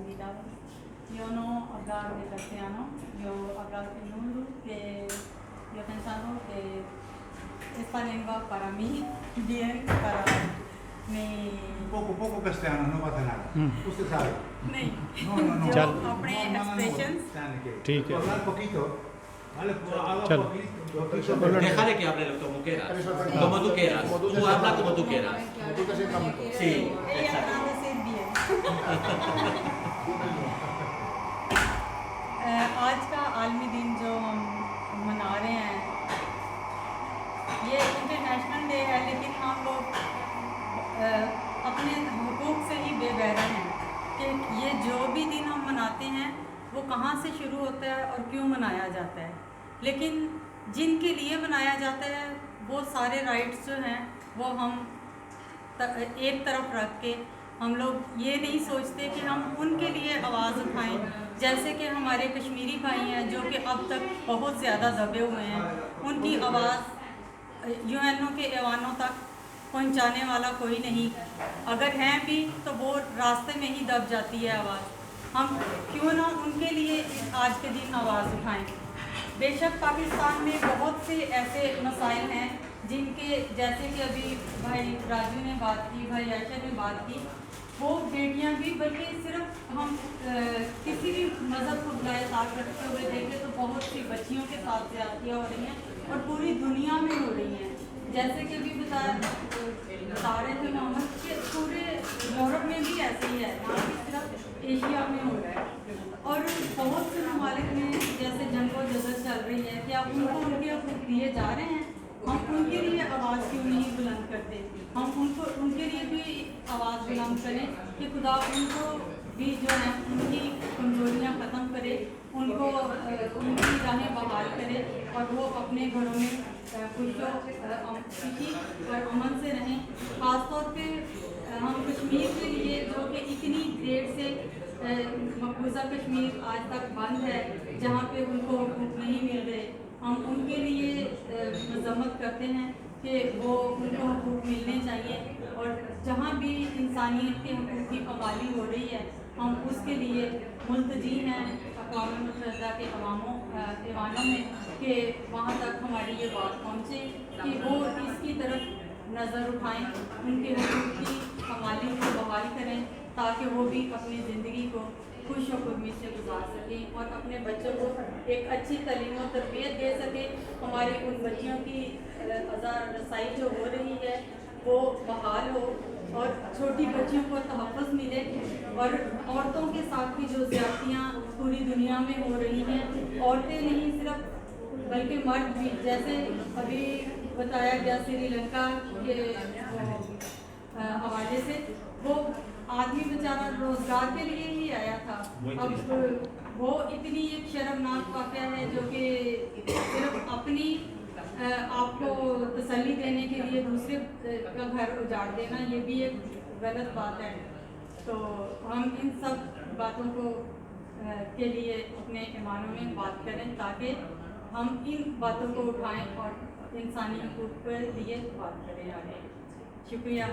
convidado. Yo no hablar de castellano, yo hablar español, que yo pensando que esta lengua para mí, bien, para mi... Poco castellano, no pasa nada. Usted sabe. नहीं, No. जो अपने expressions, ठीक है। Hablar poquito. Vale, habla चलो। poquito. Déjale que hable como quieras. Como tú quieras. Tú habla como tú quieras. Sí, ella exacto. trata de ser bien. आज का आलमी दिन जो हम मना रहे हैं, ये इंटरनेशनल डे है, लेकिन हम लोग अपने हुकूक से ही बेबहरा हैं कि ये जो भी दिन हम मनाते हैं वो कहाँ से शुरू होता है और क्यों मनाया जाता है। लेकिन जिनके लिए मनाया जाता है वो सारे राइट्स जो हैं वो हम एक तरफ रख के हम लोग ये नहीं सोचते कि हम उनके लिए आवाज़ उठाएं, जैसे कि हमारे कश्मीरी भाई हैं जो कि अब तक बहुत ज़्यादा दबे हुए हैं, उनकी आवाज़ यूएनओ के ऐवानों तक पहुंचाने वाला कोई नहीं, अगर हैं भी तो वो रास्ते में ही दब जाती है आवाज़। हम क्यों ना उनके लिए आज के दिन आवाज़ उठाएं। बेशक पाकिस्तान में बहुत से ऐसे मसाइल हैं जिनके, जैसे कि अभी भाई राजू ने बात की, भाई आयशा ने बात की, वो बेटियां भी, बल्कि सिर्फ हम किसी भी मज़हब को बुलाए साथ रखते हुए देखें तो बहुत सी बच्चियों के साथ ज़्यादतियाँ हो रही हैं और पूरी दुनिया में हो रही हैं। जैसे कि अभी बता रहे थे मोहम्मद के पूरे यूरोप में भी ऐसे ही है, ना कि सिर्फ एशिया में हो रहा है। और बहुत से ममालिक में जैसे जंग व जदत चल रही है, क्या उनको उनके हक़ दिए जा रहे हैं? हम उनके लिए आवाज़ क्यों नहीं बुलंद करते? हम उनके लिए भी आवाज़ बुलंद करें कि खुदा उनको भी जो है उनकी कमज़ोरियाँ ख़त्म करे, उनको उनकी राहें बहाल करे और वो अपने घरों में खुशी और अमन से रहें। ख़ासतौर पे हम कश्मीर के लिए जो कि इतनी देर से मकबूजा कश्मीर आज तक बंद है, जहाँ पे उनको हुकूक नहीं मिल रहे, हम उनके लिए मज़म्मत करते हैं कि वो उनको हुकूक मिलने चाहिए और जहाँ भी इंसानियत के हुकूक की पामाली हो रही है हम उसके लिए मुल्तजी हैं अक़वाम मुत्तहिदा के ऐवानों में कि वहाँ तक हमारी ये बात पहुँचे कि वो इसकी तरफ नज़र उठाएं, उनके हुकूक की पामाली को बहाल करें ताकि वो भी अपनी ज़िंदगी को खुश और खुर्मी से गुजार सकें और अपने बच्चों को एक अच्छी तालीम और तरबियत दे सकें। हमारी उन बच्चियों की आज़ाद रसाई जो हो रही है वो बहाल हो और छोटी बच्चियों को तहफ़्फ़ुज़ मिले और औरतों के साथ भी जो ज़्यादतियाँ पूरी दुनिया में हो रही हैं, औरतें नहीं सिर्फ बल्कि मर्द भी, जैसे अभी बताया गया श्रीलंका के हवाले से, वो आदमी बेचारा रोज़गार के लिए ही आया था, अब वो इतनी एक शर्मनाक वाक़या है जो कि सिर्फ अपनी आपको तसल्ली देने के लिए दूसरे का घर उजाड़ देना, ये भी एक गलत बात है। तो हम इन सब बातों को के लिए अपने ईमानों में बात करें ताकि हम इन बातों को उठाएं और इंसानी हुकूक के लिए बात करें आगे। शुक्रिया।